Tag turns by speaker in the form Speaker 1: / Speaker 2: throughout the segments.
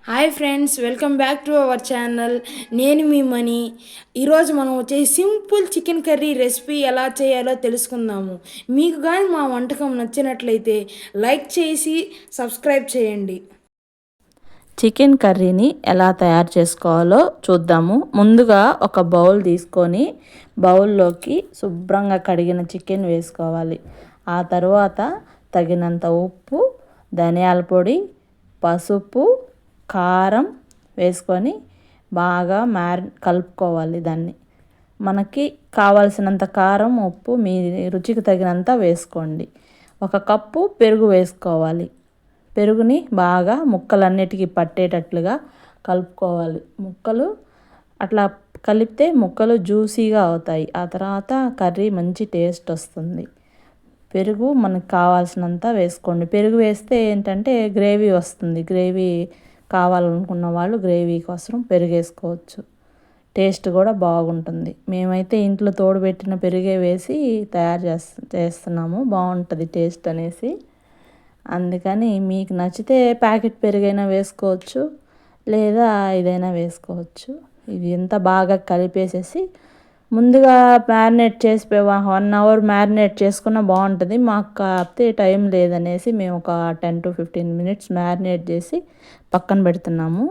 Speaker 1: Hi friends, welcome back to our channel. నేను మీ money. ఈరోజు మనం వచ్చేసి సింపుల్ చికెన్ కర్రీ రెసిపీ ఎలా చేయాలో తెలుసుకుందాము. మీకు కానీ మా వంటకం నచ్చినట్లయితే లైక్ చేసి సబ్స్క్రైబ్ చేయండి.
Speaker 2: చికెన్ కర్రీని ఎలా తయారు చేసుకోవాలో చూద్దాము. ముందుగా ఒక బౌల్ తీసుకొని బౌల్లోకి శుభ్రంగా కడిగిన చికెన్ వేసుకోవాలి. ఆ తర్వాత తగినంత ఉప్పు, ధనియాల పొడి, పసుపు, కారం వేసుకొని బాగా కలుపుకోవాలి. దాన్ని మనకి కావలసినంత కారం, ఉప్పు మీ రుచికి తగినంత వేసుకోండి. ఒక కప్పు పెరుగు వేసుకోవాలి. పెరుగుని బాగా ముక్కలన్నిటికీ పట్టేటట్లుగా కలుపుకోవాలి. ముక్కలు అట్లా కలిపితే ముక్కలు జ్యూసీగా అవుతాయి. ఆ తర్వాత కర్రీ మంచి టేస్ట్ వస్తుంది. పెరుగు మనకు కావాల్సినంత వేసుకోండి. పెరుగు వేస్తే ఏంటంటే గ్రేవీ వస్తుంది. గ్రేవీ కావాలనుకున్న వాళ్ళు గ్రేవీ కోసం పెరుగు వేసుకోవచ్చు. టేస్ట్ కూడా బాగుంటుంది. మేమైతే ఇంట్లో తోడుపెట్టిన పెరుగే వేసి తయారు చేస్తున్నాము. బాగుంటుంది టేస్ట్ అనేసి. అందుకని మీకు నచ్చితే ప్యాకెట్ పెరుగైనా వేసుకోవచ్చు, లేదా ఇదైనా వేసుకోవచ్చు. ఇది ఎంత బాగా కలిపేసేసి ముందుగా మ్యారినేట్ చేసి 1 అవర్ మ్యారినేట్ చేసుకున్న బాగుంటుంది. మాకు కాకపోతే టైం లేదనేసి మేము ఒక 10 to 15 minutes మ్యారినేట్ చేసి పక్కన పెడుతున్నాము.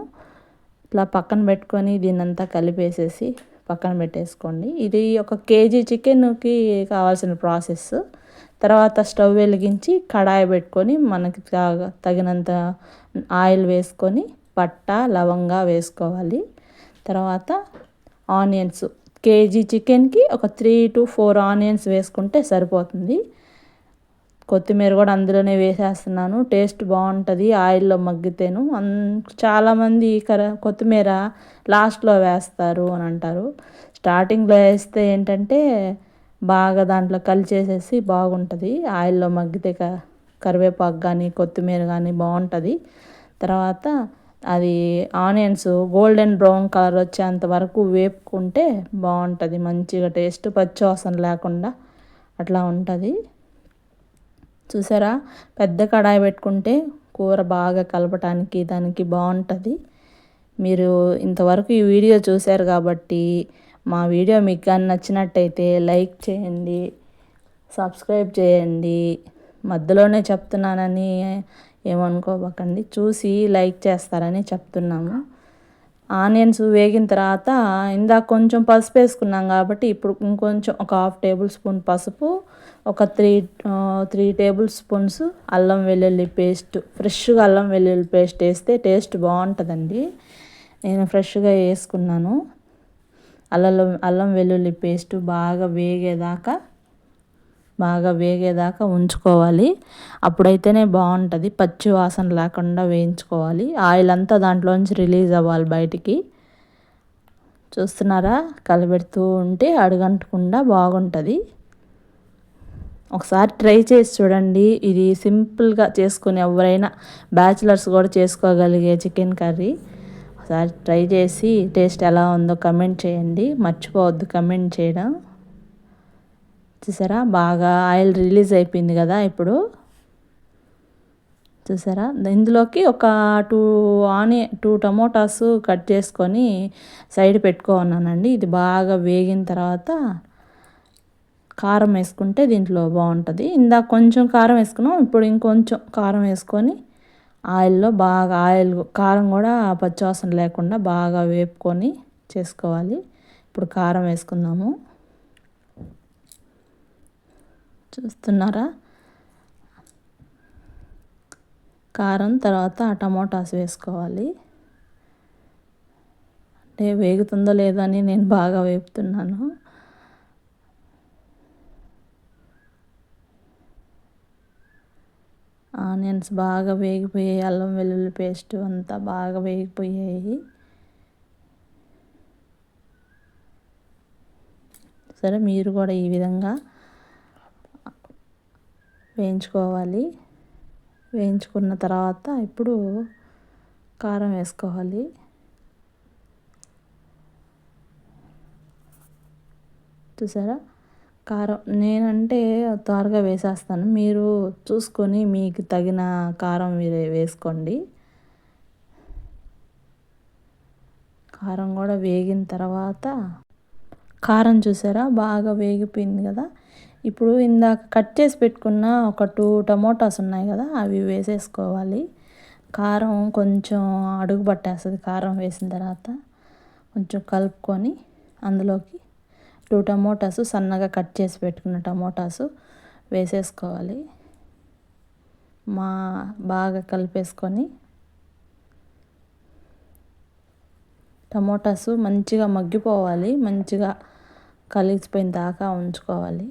Speaker 2: ఇట్లా పక్కన పెట్టుకొని దీన్నంతా కలిపేసేసి పక్కన పెట్టేసుకోండి. ఇది 1 kg చికెన్కి కావాల్సిన ప్రాసెస్. తర్వాత స్టవ్ వెలిగించి కడాయి పెట్టుకొని మనకి తగినంత ఆయిల్ వేసుకొని పట్ట, లవంగా వేసుకోవాలి. తర్వాత ఆనియన్స్, కేజీ చికెన్కి ఒక 3 to 4 ఆనియన్స్ వేసుకుంటే సరిపోతుంది. కొత్తిమీర కూడా అందులోనే వేసేస్తున్నాను. టేస్ట్ బాగుంటుంది ఆయిల్లో మగ్గితేను. చాలామంది కొత్తిమీర లాస్ట్లో వేస్తారు అని అంటారు. స్టార్టింగ్లో వేస్తే ఏంటంటే బాగా దాంట్లో కలిచేసేసి బాగుంటుంది. ఆయిల్లో మగ్గితే కరివేపాకు కానీ కొత్తిమీర కానీ బాగుంటుంది. తర్వాత అది ఆనియన్స్ గోల్డెన్ బ్రౌన్ కలర్ వచ్చేంత వరకు వేపుకుంటే బాగుంటుంది. మంచిగా టేస్ట్ పచ్చివాసన లేకుండా అట్లా ఉంటుంది. చూసారా, పెద్ద కడాయి పెట్టుకుంటే కూర బాగా కలపటానికి దానికి బాగుంటుంది. మీరు ఇంతవరకు ఈ వీడియో చూశారు కాబట్టి మా వీడియో మీకు కానీ నచ్చినట్టయితే లైక్ చేయండి, సబ్స్క్రైబ్ చేయండి. మధ్యలోనే చెప్తున్నానని ఏమనుకోబకండి, చూసి లైక్ చేస్తారని చెప్తున్నాము. ఆనియన్స్ వేగిన తర్వాత ఇందాక కొంచెం పసుపు వేసుకున్నాం కాబట్టి ఇప్పుడు ఇంకొంచెం ఒక 1/2 టేబుల్ స్పూన్ పసుపు, ఒక 3 టేబుల్ స్పూన్స్ అల్లం వెల్లుల్లి పేస్ట్. ఫ్రెష్గా అల్లం వెల్లుల్లి పేస్ట్ వేస్తే టేస్ట్ బాగుంటుందండి. నేను ఫ్రెష్గా వేసుకున్నాను. అల్లం వెల్లుల్లి పేస్ట్ బాగా వేగేదాకా ఉంచుకోవాలి. అప్పుడైతేనే బాగుంటుంది. పచ్చి వాసన లేకుండా వేయించుకోవాలి. ఆయిల్ అంతా దాంట్లోంచి రిలీజ్ అవ్వాలి బయటికి. చూస్తున్నారా, కలబెడుతూ ఉంటే అడుగంటకుండా బాగుంటుంది. ఒకసారి ట్రై చేసి చూడండి. ఇది సింపుల్గా చేసుకుని ఎవరైనా బ్యాచిలర్స్ కూడా చేసుకోగలిగే చికెన్ కర్రీ. ఒకసారి ట్రై చేసి టేస్ట్ ఎలా ఉందో కమెంట్ చేయండి. మర్చిపోవద్దు కమెంట్ చేయడం. చూసారా, బాగా ఆయిల్ రిలీజ్ అయిపోయింది కదా. ఇప్పుడు చూసారా, ఇందులోకి ఒక 2 టమోటాస్ కట్ చేసుకొని సైడ్ పెట్టుకున్నానండి. ఇది బాగా వేగిన తర్వాత కారం వేసుకుంటే దీంట్లో బాగుంటుంది. ఇందాక కొంచెం కారం వేసుకున్నాం, ఇప్పుడు ఇంకొంచెం కారం వేసుకొని ఆయిల్లో బాగా కారం కూడా పచ్చివాసన లేకుండా బాగా వేపుకొని చేసుకోవాలి. ఇప్పుడు కారం వేసుకుందాము. చూస్తున్నారా, కారం తర్వాత టమోటాస్ వేసుకోవాలి. అంటే వేగుతుందో లేదో అని నేను బాగా వేపుతున్నాను. ఆనియన్స్ బాగా వేగిపోయాయి. అల్లం వెల్లుల్లి పేస్ట్ అంతా బాగా వేగిపోయాయి. సరే, మీరు కూడా ఈ విధంగా వేయించుకోవాలి. వేయించుకున్న తర్వాత ఇప్పుడు కారం వేసుకోవాలి. చూసారా, కారం నేనంటే త్వరగా వేసేస్తాను. మీరు చూసుకొని మీకు తగిన కారం వేసుకోండి. కారం కూడా వేగిన తర్వాత కారం చూసారా బాగా వేగిపోయింది కదా. ఇప్పుడు ఇందాక కట్ చేసి పెట్టుకున్న ఒక 2 టమోటాస్ ఉన్నాయి కదా, అవి వేసేసుకోవాలి. కారం కొంచెం అడుగు పట్టేస్తుంది కారం వేసిన తర్వాత. కొంచెం కలుపుకొని అందులోకి 2 టమోటాస్ సన్నగా కట్ చేసి పెట్టుకున్న టమోటాస్ వేసేసుకోవాలి. బాగా కలిపేసుకొని టమోటాస్ మంచిగా మగ్గిపోవాలి, మంచిగా కలిసిపోయిన దాకా ఉంచుకోవాలి.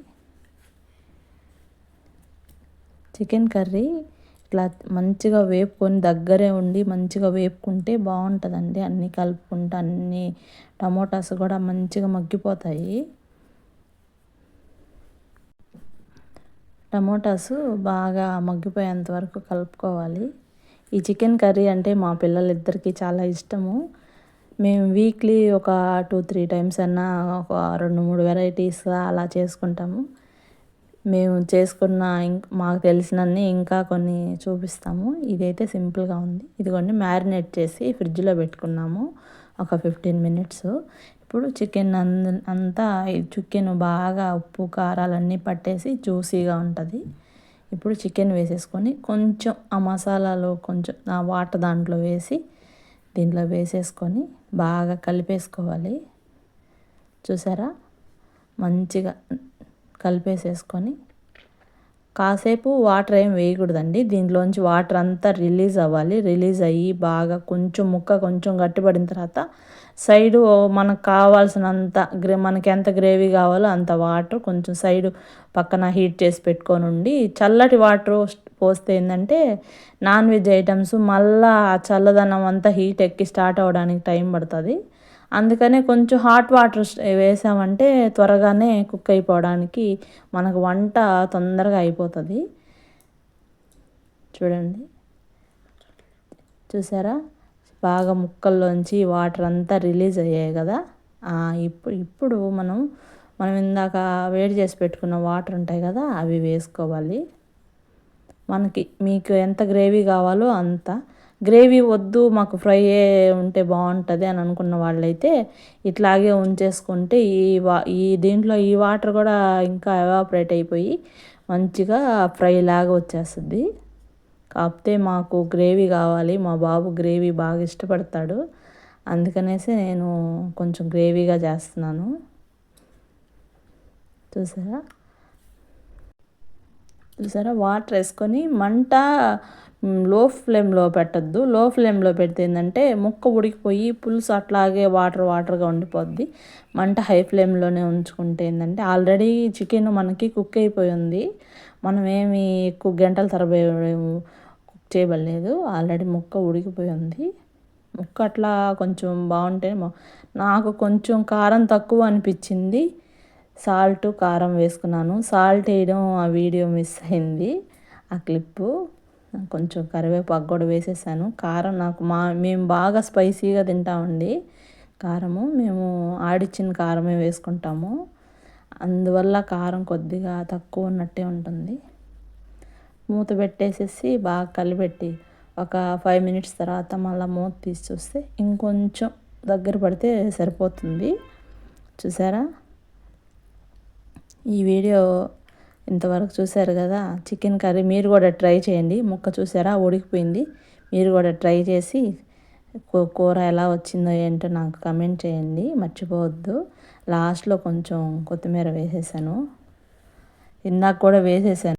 Speaker 2: చికెన్ కర్రీ ఇట్లా మంచిగా వేపుకొని దగ్గరే ఉండి మంచిగా వేపుకుంటే బాగుంటుందండి. అన్నీ కలుపుకుంటూ అన్నీ టమోటాస్ కూడా మంచిగా మగ్గిపోతాయి. టమోటాస్ బాగా మగ్గిపోయేంత వరకు కలుపుకోవాలి. ఈ చికెన్ కర్రీ అంటే మా పిల్లలిద్దరికీ చాలా ఇష్టము. మేము వీక్లీ ఒక 2-3 టైమ్స్ అన్నా ఒక 2-3 వెరైటీస్ అలా చేసుకుంటాము. మేము చేసుకున్న మాకు తెలిసినన్ని ఇంకా కొన్ని చూపిస్తాము. ఇదైతే సింపుల్గా ఉంది. ఇదిగోండి మ్యారినేట్ చేసి ఫ్రిడ్జ్లో పెట్టుకున్నాము ఒక 15 మినిట్స్. ఇప్పుడు చికెన్ అంతా చికెన్ బాగా ఉప్పు కారాలన్నీ పట్టేసి జ్యూసీగా ఉంటుంది. ఇప్పుడు చికెన్ వేసేసుకొని కొంచెం ఆ మసాలాలో కొంచెం ఆ వాటర్ దాంట్లో వేసి దీంట్లో వేసేసుకొని బాగా కలిపేసుకోవాలి. చూసారా మంచిగా కలిపేసేసుకొని కాసేపు వాటర్ ఏం వేయకూడదండి. దీంట్లోంచి వాటర్ అంతా రిలీజ్ అవ్వాలి. రిలీజ్ అయ్యి బాగా కొంచెం ముక్క కొంచెం గట్టిపడిన తర్వాత సైడు మనకు కావాల్సినంత మనకి ఎంత గ్రేవీ కావాలో అంత వాటర్ కొంచెం సైడు పక్కన హీట్ చేసి పెట్టుకొని ఉండి చల్లటి వాటర్ పోస్తే ఏంటంటే నాన్ వెజ్ ఐటమ్స్ మళ్ళా చల్లదనం అంతా హీట్ ఎక్కి స్టార్ట్ అవ్వడానికి టైం పడుతుంది. అందుకనే కొంచెం హాట్ వాటర్ వేసామంటే త్వరగానే కుక్ అయిపోవడానికి మనకు వంట తొందరగా అయిపోతుంది. చూడండి చూసారా బాగా ముక్కల్లోంచి వాటర్ అంతా రిలీజ్ అయ్యాయి కదా. ఇప్పుడు మనం ఇందాక వేడి చేసి పెట్టుకున్న వాటర్ ఉంటాయి కదా, అవి వేసుకోవాలి. మీకు ఎంత గ్రేవీ కావాలో అంత. గ్రేవీ వద్దు మాకు ఫ్రై ఉంటే బాగుంటుంది అని అనుకున్న వాళ్ళైతే ఇట్లాగే ఉంచేసుకుంటే ఈ దీంట్లో ఈ వాటర్ కూడా ఇంకా ఎవాపరేట్ అయిపోయి మంచిగా ఫ్రై లాగా వచ్చేస్తుంది. కాకపోతే మాకు గ్రేవీ కావాలి, మా బాబు గ్రేవీ బాగా ఇష్టపడతాడు. అందుకనేసి నేను కొంచెం గ్రేవీగా చేస్తున్నాను. చూసారా వాటర్ వేసుకొని మంట లో ఫ్లేమ్లో పెట్టద్దు. లో ఫ్లేమ్లో పెడితే ఏంటంటే ముక్క ఉడికిపోయి పులుసు అట్లాగే వాటర్గా ఉండిపోద్ది. మంట హై ఫ్లేమ్లోనే ఉంచుకుంటే ఏంటంటే ఆల్రెడీ చికెన్ మనకి కుక్ అయిపోయి ఉంది. మనం ఏమి ఎక్కువ గంటల తరబడి కుక్ చేయబడలేదు. ఆల్రెడీ ముక్క ఉడికిపోయి ఉంది. ముక్క అట్లా కొంచెం బాగుంటే నాకు కొంచెం కారం తక్కువ అనిపించింది. సాల్ట్ కారం వేసుకున్నాను. సాల్ట్ వేయడం ఆ వీడియో మిస్ అయింది, ఆ క్లిప్పు. కొంచెం కరివేపాకు కూడా వేసేసాను. కారం మేము బాగా స్పైసీగా తింటామండి. కారము మేము ఆడిచ్చిన కారమే వేసుకుంటాము. అందువల్ల కారం కొద్దిగా తక్కువ ఉన్నట్టే ఉంటుంది. మూత పెట్టేసేసి బాగా కలిపెట్టి ఒక 5 మినిట్స్ తర్వాత మళ్ళీ మూత తీసి చూస్తే ఇంకొంచెం దగ్గర పడితే సరిపోతుంది. చూసారా ఈ వీడియో ఇంతవరకు చూశారు కదా. చికెన్ కర్రీ మీరు కూడా ట్రై చేయండి. ముక్క చూసారా ఉడికిపోయింది. మీరు కూడా ట్రై చేసి కూర ఎలా వచ్చిందో ఏంటో నాకు కమెంట్ చేయండి, మర్చిపోవద్దు. లాస్ట్లో కొంచెం కొత్తిమీర వేసేసాను, ఇందాక కూడా వేసేసాను.